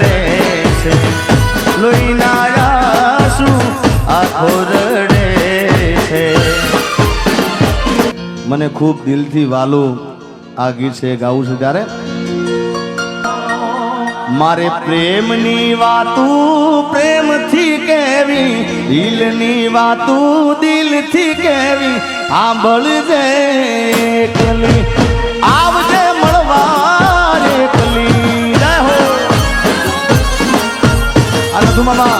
રડે છે લોહીના આંસુ આંખો રડે છે. મને ખૂબ દિલથી વાલું આ ગીત છે ગાવું છું ત્યારે મારે પ્રેમની વાતું પ્રેમથી કેવી દિલની વાતું દિલથી કેવી સાંભળજે કલી આવજે મળવા રે કલી જય હો આ તું મામા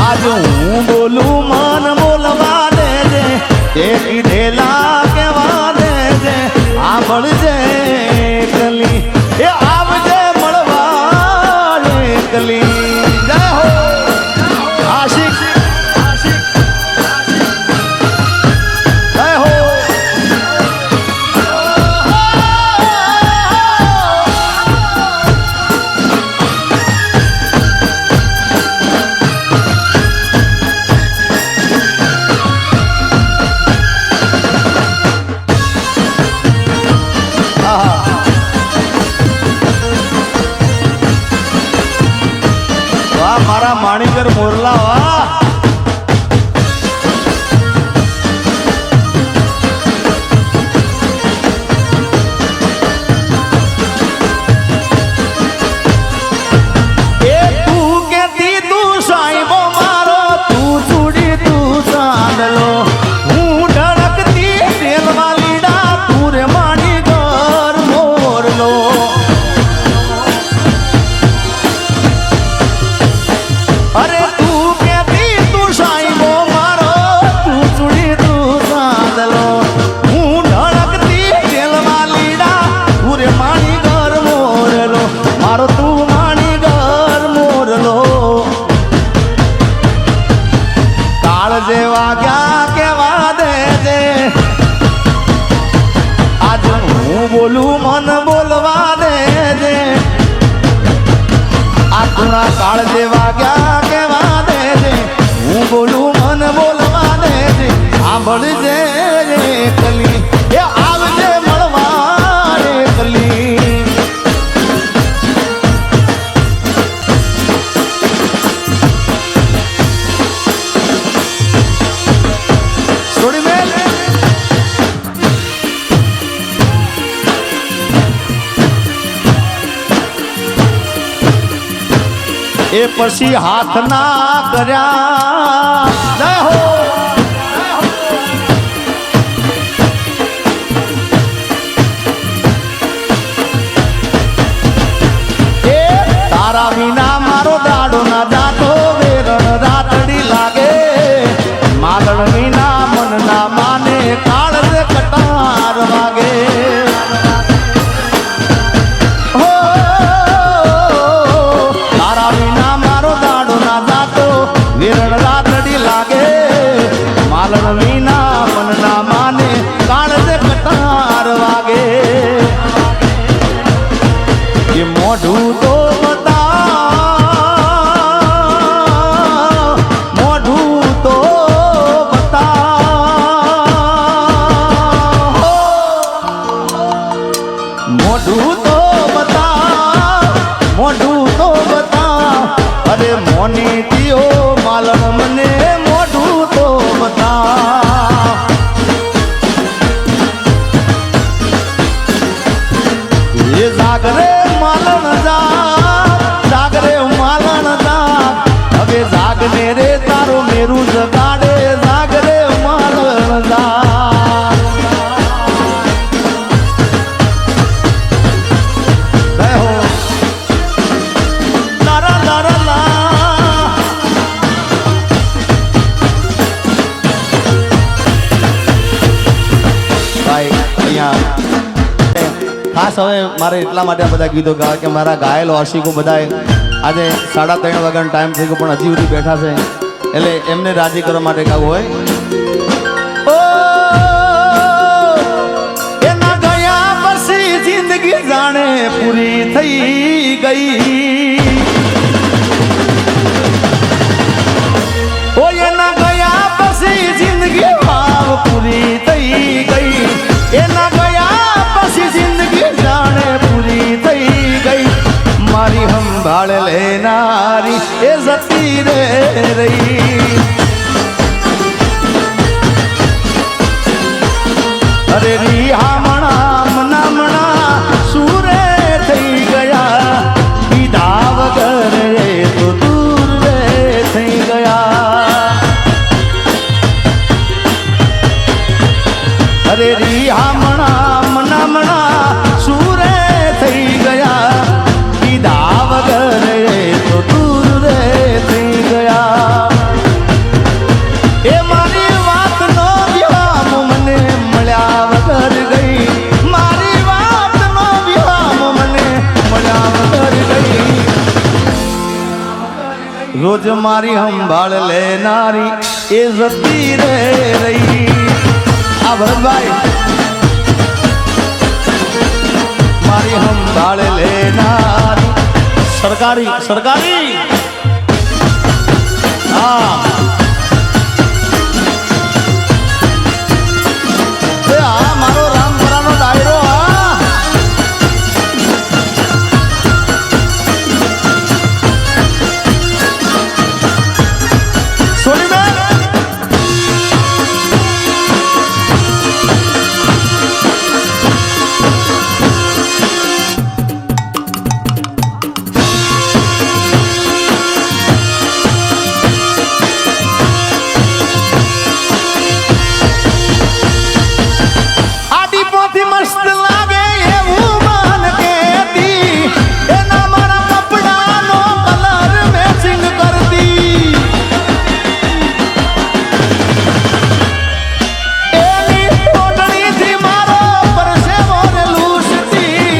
આજ હું બોલું મન બોલવા દેજે તે કીધેલા કેવા દેજે સાંભળજે કલી એ આવજે મળવા રે કલી જય હો આશિક જય હો મારા માણીકર મોરલા વાહ એ તું કેતી તું સાઈબો મારો તું ચૂડી તું ચાંદલો હું ઢળકતી તેલવાલીડા તું રે માણીકર મોરલો અરે તું કેતી તું સાઈબો મારો તું ચૂડી તું ચાંદલો હું ઢળકતી તેલવાલીડા તું રે માણીકર મોરલો મારો તું માણીકર મોરલો કાળ જેવા ક્યાં કેવા દેજે આજ હું બોલું મન બોલવા દેજે આ તુણા કાળ જેવા ક્યાં કેવા દેજે હું બોલું મન બોલવા દેજે સાંભળજે રે કલી એ આવજે મળવા રે કલી છોડી મેલ એ પછી હાથ ના કર્યા જય હો એ તારા વિના મારો દાડો ના જાતો વેરણ રાતડી લાગે માગણ વિના મન ના માને કાળ રે કટાર વાગે વિરણ રાતડી લાગે માલણ વિના મન ના માને કાળ દે કટાર વાગે એ મોઢું તો બતા મોઢું તો બતા મોઢું તો બતા મોઢું તો બતા અરે મોની તીઓ માલણ મને મોઢું તો બતા એ જાગરે માલણ જાગરે માલણ જાગ હવે જાગને રે તારો મેરું જગાડે જાગરે માલણ જાગ જય હો લારા લારા લા ખાસ હવે મારે એટલા માટે બધા ગીતો ગાવા કે મારા ગાયેલો આશિકો બધા આજે 3:30 વાગ્યાનો ટાઈમ થઈ ગયો પણ હજી સુધી બેઠા છે એટલે એમને રાજી કરવા માટે ગાવું હોય એના ગયા પછી જિંદગી જાણે પૂરી થઈ ગઈ ઓ એના ગયા પછી જિંદગી ભાવ પૂરી થઈ ગઈ એના ગયા પછી જિંદગી જાણે પૂરી થઈ ગઈ મારી મારી સંભાળ લેનારી એ જતી રે રહી. અરે રિહામણા મનામણા સુરે થઈ ગયા પીધા વગર રે તો દૂર રે થઈ ગયા. અરે રિહામણા મનામણા સુરે થઈ ગયા પીધા વગર રે તો દૂર રે થઈ ગયા. એ મારી વાત નો વિહામ મને મળ્યા વગર ગઈ. મારી વાત નો વિહામ મને મળ્યા વગર ગઈ. રોજ મારી સંભાળ લેનારી એ જતી રે રહી. આ ભરતભાઈ મારી સંભાળ લેનારી સરકારી સરકારી હા મારો રામપરાનો ડાયરો સોનીબેન મસ્ત લાગે એવું માન કેતી એના મારા કપડાનો કલર મેચિંગ કરતી. એની ઓઢણીથી મારો પરસેવો ને લૂસતી.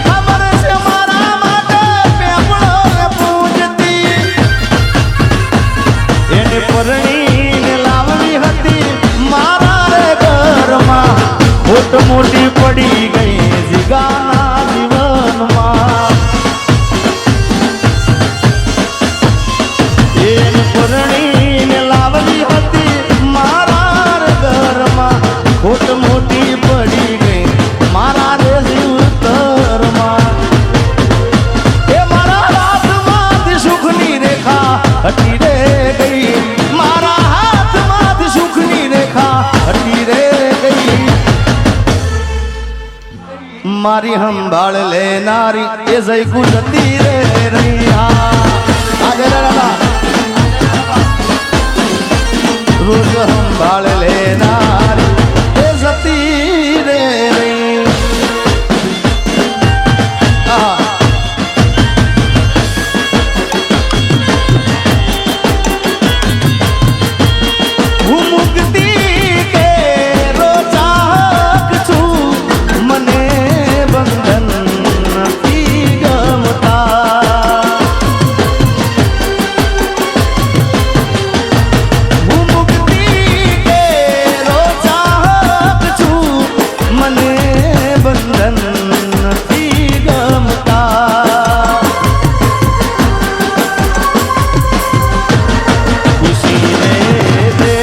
ખબર છે મારા માટે પેપડો ને પૂજતી. એને પરણીને લાવવી હતી મારા રે ઘરમાં ખોટ મોટી પડી ગઈ જીગાના જીવનમાં. એને પરણીને લાવવી હતી મારા ઘરમાં ખોટ મોટી પડી ગઈ મારા રે જીવતરમાં. એ મારા હાથમાંથી સુખની રેખા હટી રે ગઈ. મારા હાથમાંથી સુખની રેખા હટી રે ગઈ. મારી સંભાળ લેનારી એ જઈ જતી રે રહ્યા. રોજ સંભાળ લેનારી એ જતી રે રહી. હું મુક્તિ કે રોચાક છું મને બંધન નથી ગમતા. હું મુક્તિ કે રોચાક છું મને બંધન નથી ગમતા. ખુશીને દે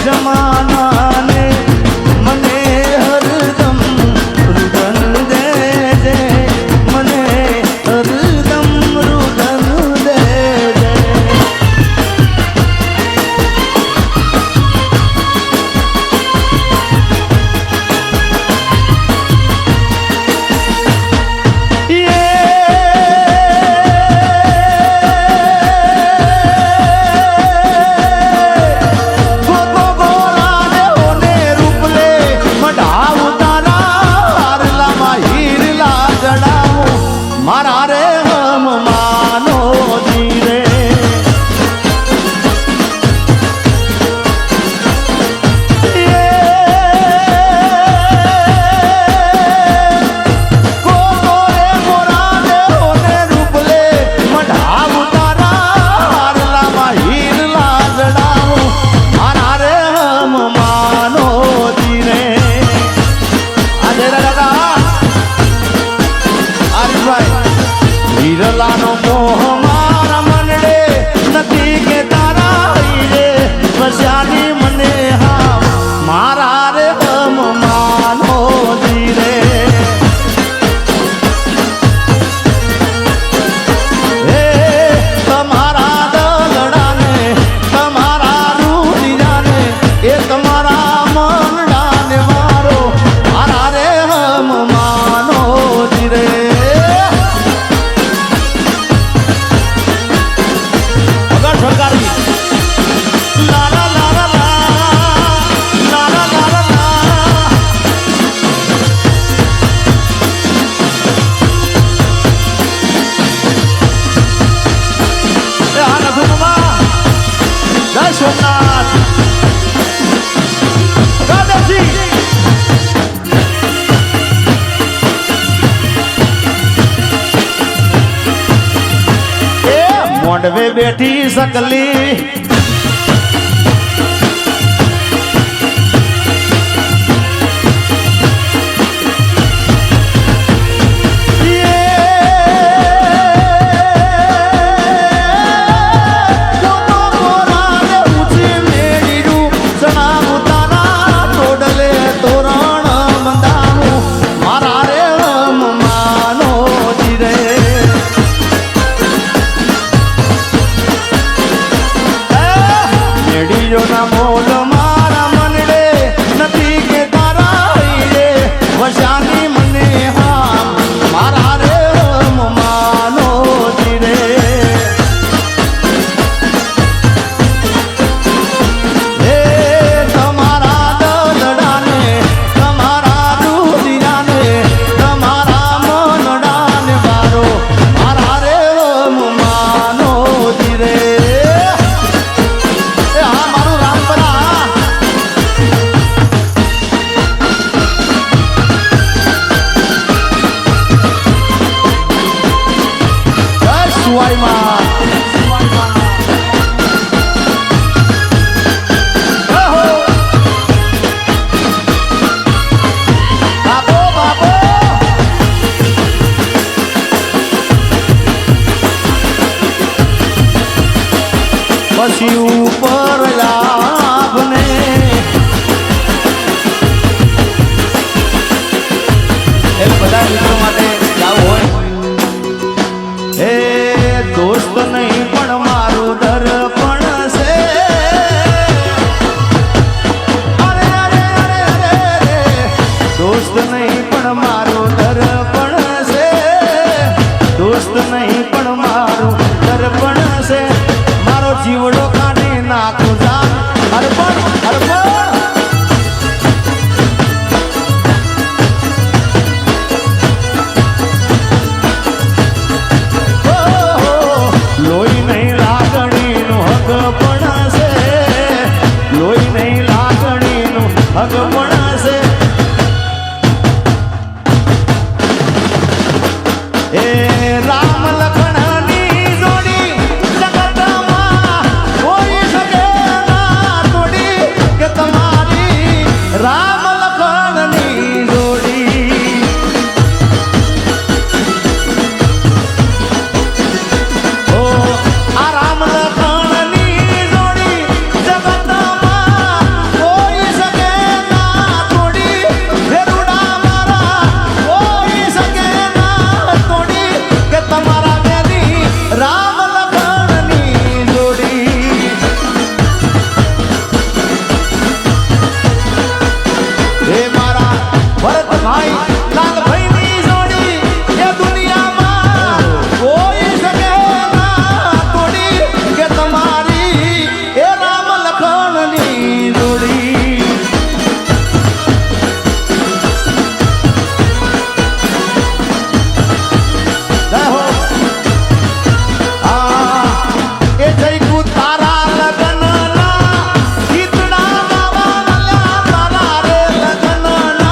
જમાનાને મને હરદમ રુદન દેજે. મને હરદમ રુદન દેજે. ગોગો ગોરાને ઓને રૂપલે મઢાવું તારા હારલામાં હીરલા જડાવું મારા રે હમ માનો ધીરે. ગોગો રે ગોરાને ઓને રૂપલે મઢાવું તારા હારલામાં હીરલા જડાવું મારા રે હમ માનો ધીરે. આજે દાદા આરીફભાઈ હીરલાનો મોહ મારા મનડે નથી કે તારા હીરે વસ્યાની મને હા મારા રે હમ માનો ધીરે. મોઢવે બેઠી સકલી પછી ઉપર લાભને એ બધા મિત્રો માટે ગાવું હોય એ દોસ્ત નહીં પણ મારું દર્પણ છે અરે અરે અરે અરે દોસ્ત નહીં પણ મારું દર્પણ છે દોસ્ત નહીં પણ મારું દર્પણ છે જીવડો કાઢી નાખું જાન અર્પણ અર્પણ લોહી નહીં લાગણીનું હક પણ છે લોહી નહીં લાગણીનું હક પણ છે એ રામ લખણની જોડી રામ લખણની જોડી ઓ આ રામ લખણની જોડી જગતમાં કોઈ શકે ના તોડી ફેરુડા મારા કોઈ શકે ના તોડી કે તમારા બેની રામ લખણની જોડી ભરતભાઈ લાલભાઈની જોડી એ દુનિયામાં કોઈ શકે ના તોડી કે તમારી એ રામ લખણની જોડી જહો એ જઈકુ તારા લગનના ગીતડા ગાવા તારા રે લગનના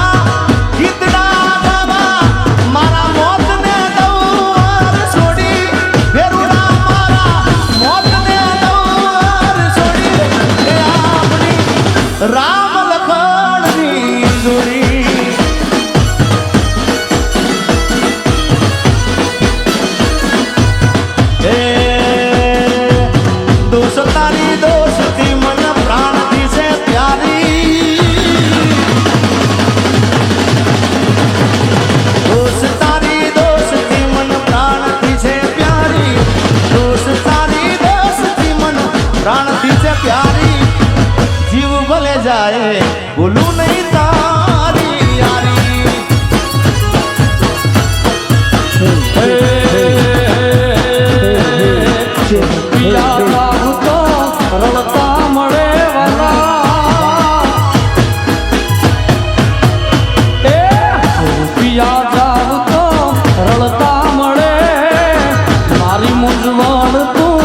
મારા મોતને દઉર છોડી ફેરુડા મારા મોતને દઉર છોડી એ આપણી રામ લખણની જોડી એ દોષ તારી દોષથી મન પ્રાણથી છે પ્યારી દોષ તારી દોષથી મન પ્રાણથી છે પ્યારી દોષ તારી દોષથી મન પ્રાણથી છે પ્યારી જીવ ભલે જાય ભૂલું નહીં તારી યારી રડતા મળે વાલા એ પિયા જાવ તો રડતા મળે મારી મૂંઝવણ તું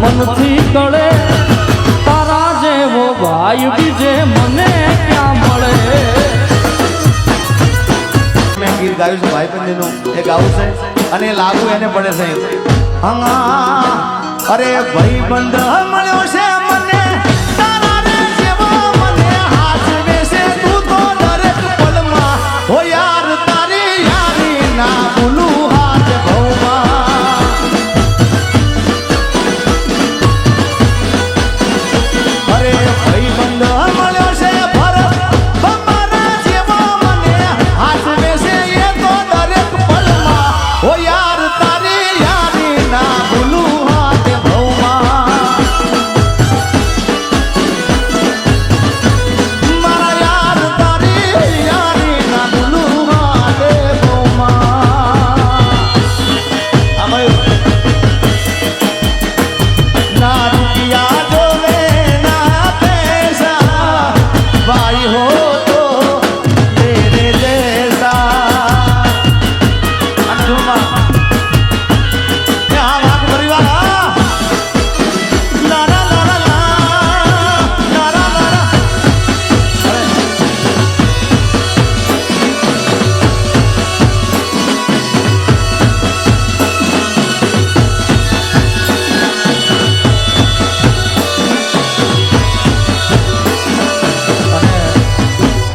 મનથી કળે તારા જેવો ભાઈ બીજે મને ક્યાં મળે મેં ગીત ગાયું છે ભાઈબંધીનું એ ગાવું છે અને લાગુ એને પડે છે અરે ભાઈ બંધ મળ્યો છે મને તારા રે જેવો મને હાથ વેસે તું તો દરેક પલમાં હો યાર તારી યારી ના ભૂલું હાથ ભવમાં અરે ભાઈ બંધ મળ્યો છે ભરત મારા જેવો મને હાથ વેસે એ તો દરેક પલમાં હો યાર તારી યારી ના ભૂલું હાથ ભવમાં મારા યાર તારી યારી ના ભૂલું હાથ ભવમાં ના રૂપિયા જોવે ના પૈસા ભાઈ હો તો તેરે જૈસા અંજુમાં ત્યાં વાગ પરિવાર ના ના ના ના ના ના ના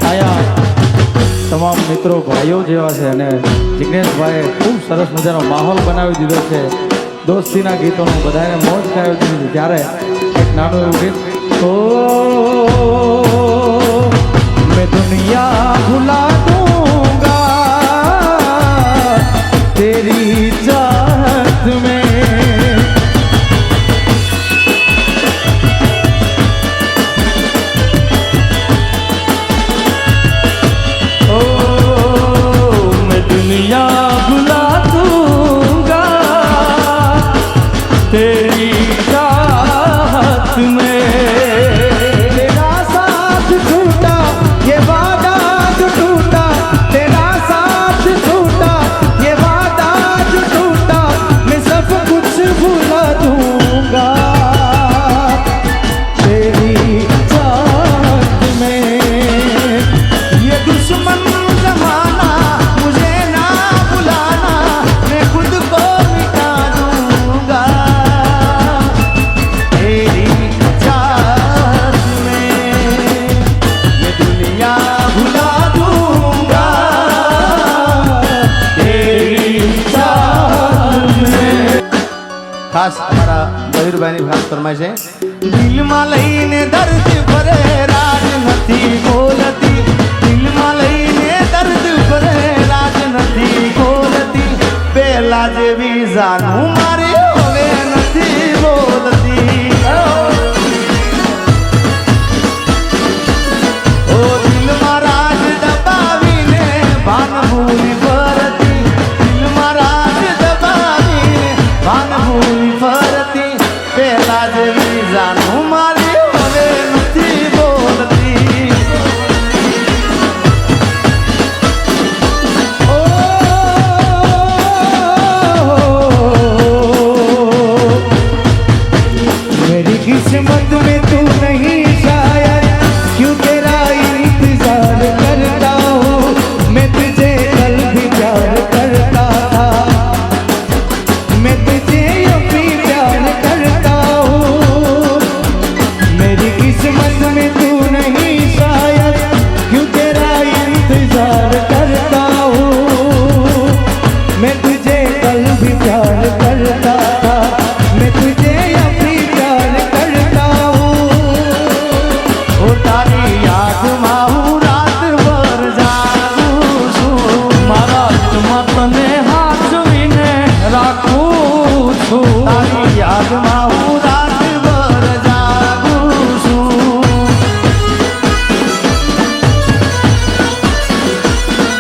આયા તમામ મિત્રો ભાઈઓ જેવા છે અને જિગ્નેશભાઈએ ખૂબ સરસ મજાનો માહોલ બનાવી દીધો છે દોસ્તીના ગીતોનું બધાને મોજ કરાવી દીધી છે ત્યારે એક નાનું એવું ગીત ઓ મેં દુનિયા ભુલા દૂંગા તેરી ચાહત મેં ओ मैं दुनिया भुला दूंगा तेरी चाहत में तेरा साथ छूटा ये वादा जो टूटा तेरा साथ छूटा ये वादा जो टूटा मैं सब कुछ भुला दूंगा तेरी चाहत में ये दुश्मन जमाना मुझे ना बुलाना मैं खुद को मिटा दूंगा तेरी चाहत में ये दुनिया भुला दूंगा तेरी चाहत में ખાસ અમારા મયુરભાઈની ખાસ ફરમાય છે દિલમાં લઈને દર્દ ભરે રાજ નથી બોલતી દિલમાં લઈને દર્દ ભરે રાજ નથી બોલતી પેલા જેવી જાનું મારી હવે નથી બોલતી ઓ દિલમાં રાજ દબાવીને ભાન ભૂલી ફરતી દિલમાં રાજ દબાવીને ભાન ભૂલી ફરતી પેલા જેવી જાનું મારી હવે નથી બોલતી ओ मेरी किस्मत में तू नहीं शायद क्यों तेरा इंतजार करता हूँ मैं तुझे कल भी प्यार करता था मैं तुझे अभी प्यार करता हूँ मेरी किस्मत में तू नहीं शायद क्यों तेरा इंतजार करता हूँ मैं तुझे कल भी प्यार करता था मैं तुझे अभी प्यार करता हूँ ઓ તારી યાદમાં હું રાતભર જાગું છું મારા હાથમાં તને હાચવીને રાખું છું તારી યાદમાં હું રાતભર જાગું છું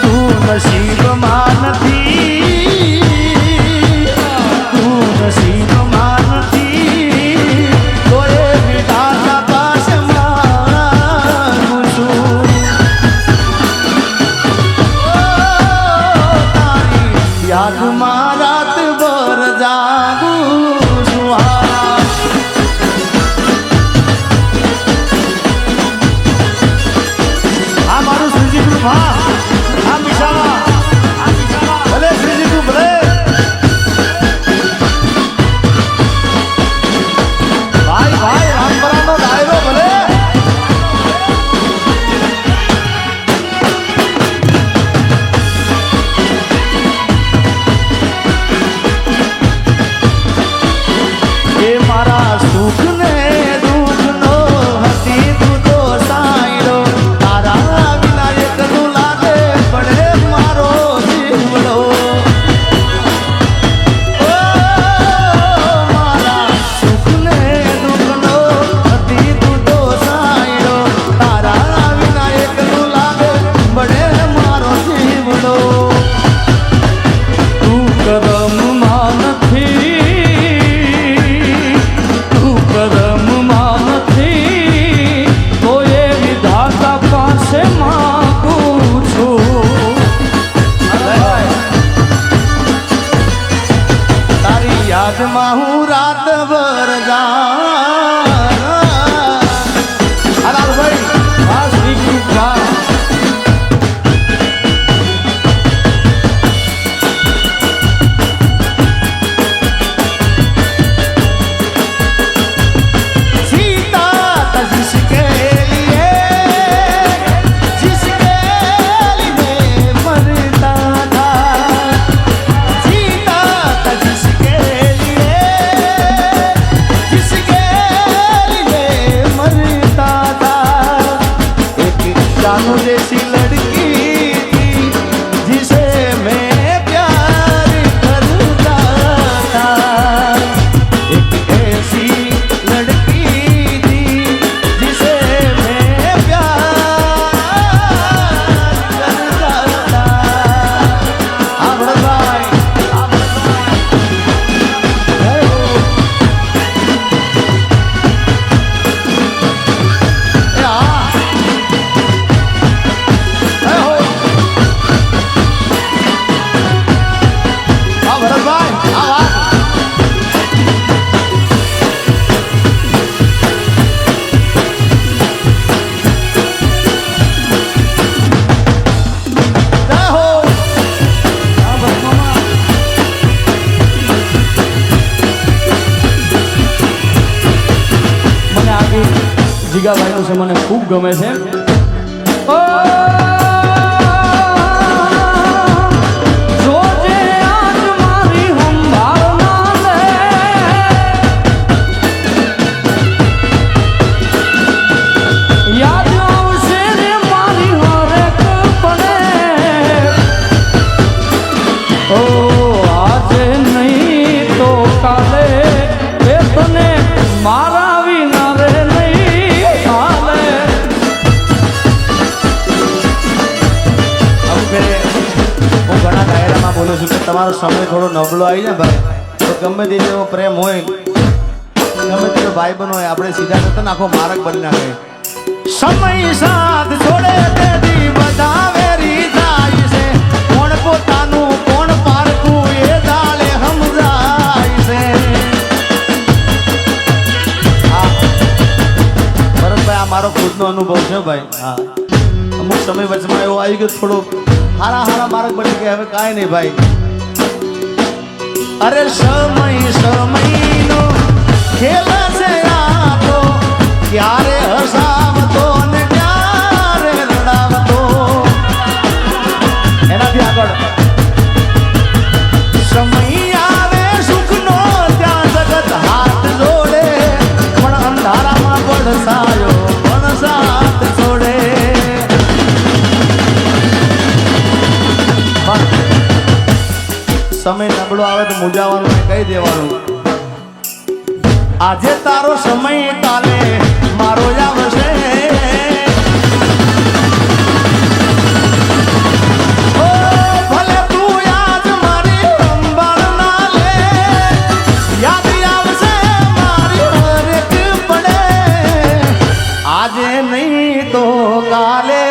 તું નસીબમાં નથી તું નસીબમાં નથી તોય વિધાતા પાસે માગું છું તારી યાદમાં રાતભર જાગું છું કરવા હું રાત ભર ભાઈ વાહ શ્રી કૃષ્ણ વાહ. सीता था जिसके लिए मरता था, सीता था जिसके लिए मरता था, एक जानू जैसी लड़की थी जिसे मैं प्यार करता था, एक ऐसी लड़की थी जिसे मैं प्यार करता था. આપણે ભાઈ મને આ ગીત જીગાભાઈનું છે, મને ખૂબ ગમે છે. ઓ જોજે આજ મારી સંભાળના લે, યાદ આવશે રે મારી હરેક પળે. ઓ આજે નહીં તો કાલે એ તને મારા વિના રે નહીં ચાલે. હવે હું ઘણા ડાયરામાં બોલું છું કે તમારો સમય થોડો નબળો આવી જાય ભાઈ, તો ગમે તે જેવો પ્રેમ હોય ગમે તેવો ભાઈ બનો હોય આપણે સીધા જતા આખો માર્ગ બની નાખે. સમય સાથ છોડે તેથી બધા વેરી જાય છે, કોણ પોતાનું કોણ પારખું એ દાળે સમજાય છે. હા ભરતભાઈ, આ મારો ખુદનો અનુભવ છે ભાઈ. હા અમુક સમય વચમાં એવું આવી ગયું, થોડું હારા માર્ગ બની ગયા, હવે કાંઈ નહીં ભાઈ. અરે સમયનો ખેલ છે આ તો, ક્યારે હસાવતો ને ક્યારે રડાવતો. એનાથી આગળ સમય આવે સુખનો ત્યાં જગત હાથ જોડે, પણ અંધારામાં પડસાયો પણ સાથ છોડે. સમય નબળો આવે તો મૂંઝાવાનું કહી દેવાનું, આજે તારો સમય કાલે મારો આવશે. ઓ ભલે તું યાદ મારી સંભાળ ના લે, યાદ આવશે મારી હરેક પડે, આજે નહીં તો કાલે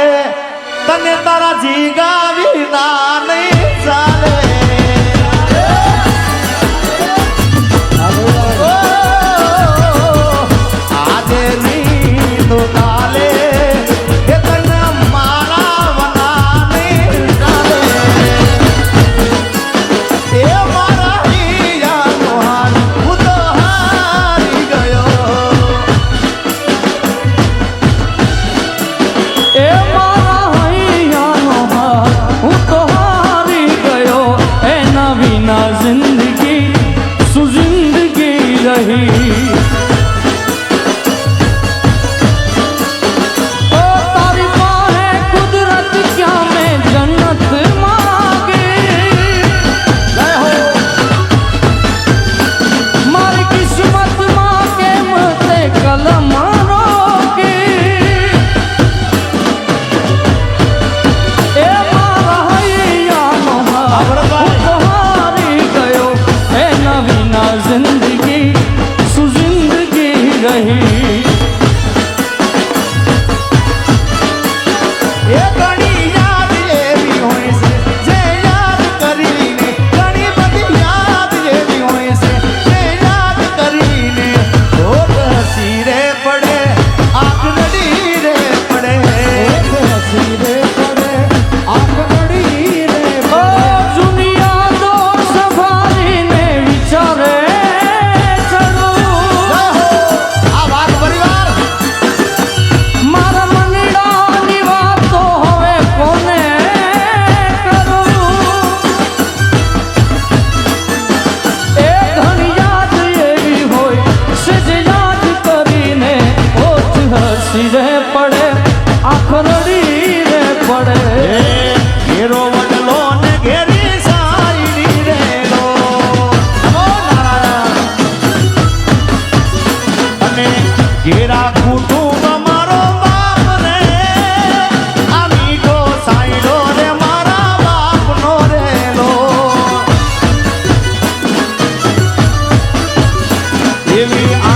તને તારા જીગા વિના નહીં ચાલે. આજે નહીં તો કાલે એ તને મારા વના નહીં ચાલે. એ મારા હિયાનો હાલ હું તો હારી ગયો, એ મારા હૈયાનો હાલ હું તો હારી ગયો, એના વિના જિંદગી શું જિંદગી રહી. ઓ તારી પાસે કુદરત ક્યાં મેં જન્નત માગી, મારી કિસ્મતમાં કેમ તે કલમ રોકી. એ મારા હૈયાનો હાલ હું તો હારી ગયો, એના વિના જિંદગી શું જિંદગી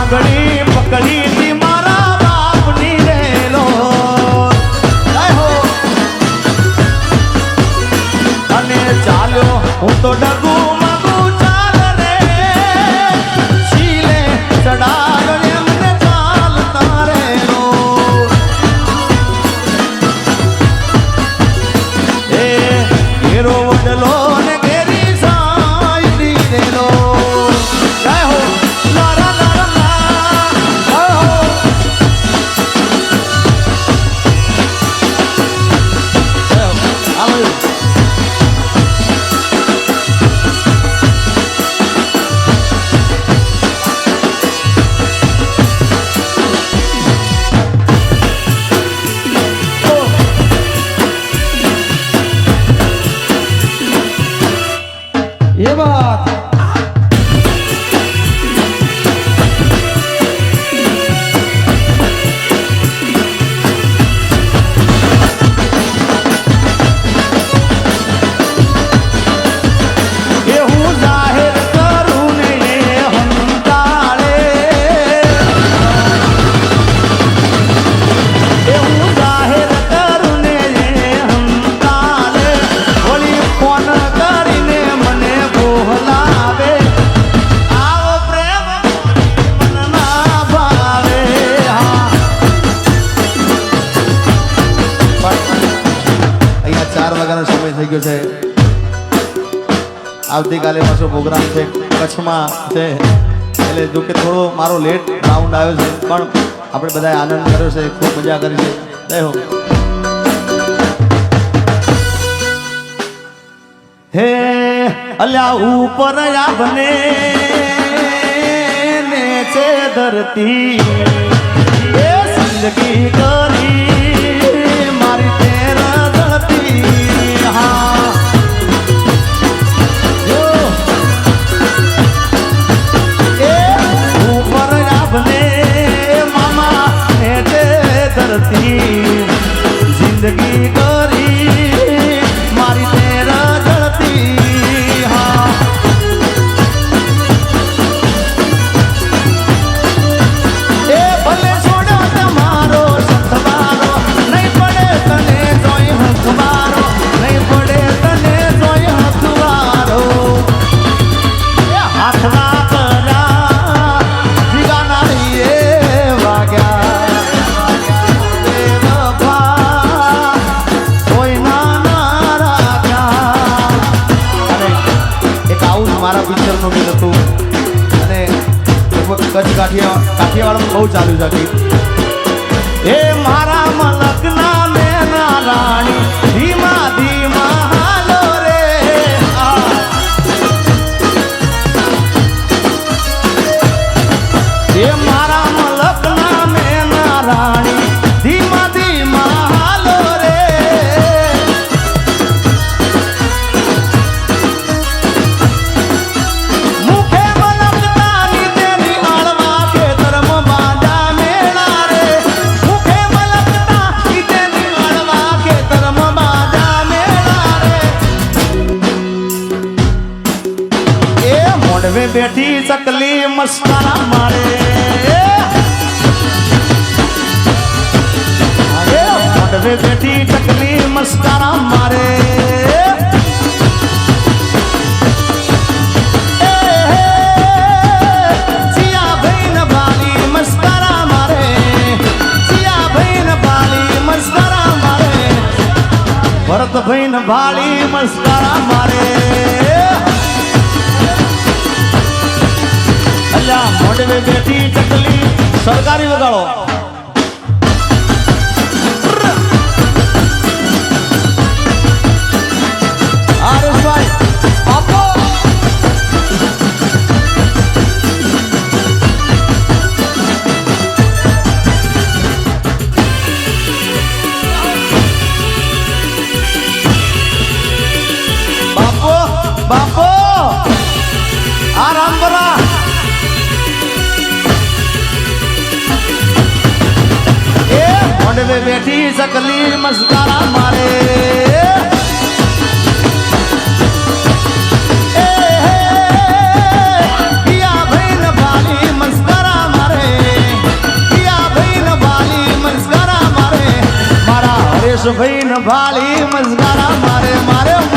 આંગળી પકડી હતી મારા બાપની રેલો અને ચાલ્યો હું તો ડગુ મગુ ચાલ રે શીલે ચડાયો એમને ચાલતા રેલો એ ઘેરો વડલો ને ઘેરી સાઈડી રેલો જય હો લારા લારા લા જય હો આવો એ વાત એ હું જાહેર કરું ને એ હંતાળે એ હું જાહેર કરું ને એ હંતાળે વળી ફોન કરીને મને બોલાવે આવો પ્રેમ મન ના ભાવે હા અહીંયા 4 વાગ્યાનો સમય થઈ ગયો છે આવતીકાલે પાછો પ્રોગ્રામ છે કચ્છમાં છે એટલે જો કે થોડો મારો લેટ રાઉન્ડ આવ્યો છે પણ આપણે બધાએ આનંદ કર્યો છે ખૂબ મજા કરી છે જય હો હે અલ્યા ઉપર આભને ને છે ધરતી એ જિંદગી કરી મારી તેર ધરતી હા ઉપર આપને મામા હેઠે ધરતી જિંદગી કરી મારી તેર જળતી હા એ ભલે છોડો તમારો સથવારો નહીં પડે તને જોઈ હથવારો નહીં પડે તને જોઈ હથવારો એ હાથના મારા પિક્ચરનું ગીત હતું અને કચ્છ કાઠિયાવાડમાં બહુ ચાલ્યું છે એ મારા મલકના મેના રાણી ધીમા ધીમા હાલો રે એ મારા મલકના મેના રાણી ધીમા ધીમા હાલો રે બેઠી ચકલી મસ્કરા મારે મોઢવે બેઠી ચકલી મસ્કરા મારે સિયા ભાઈ ભાલી મસ્કરા મારે સિયા ભાઈ ભાલી મસ્કરા મારે ભરત ભાઈ ભાલી મસ્કરા મારે મોઢવે બેઠી ચકલી સરકારી વગાડો આરસભાઈ આપો બાપો બાપો આરામ કરા મોઢવે બેઠી ચકલી મસ્કરા મારે પિયા ભાઈ ભાલી મસ્કરા મારે હરેશભાઈ ન ભાળી મસ્કારા મારે મારે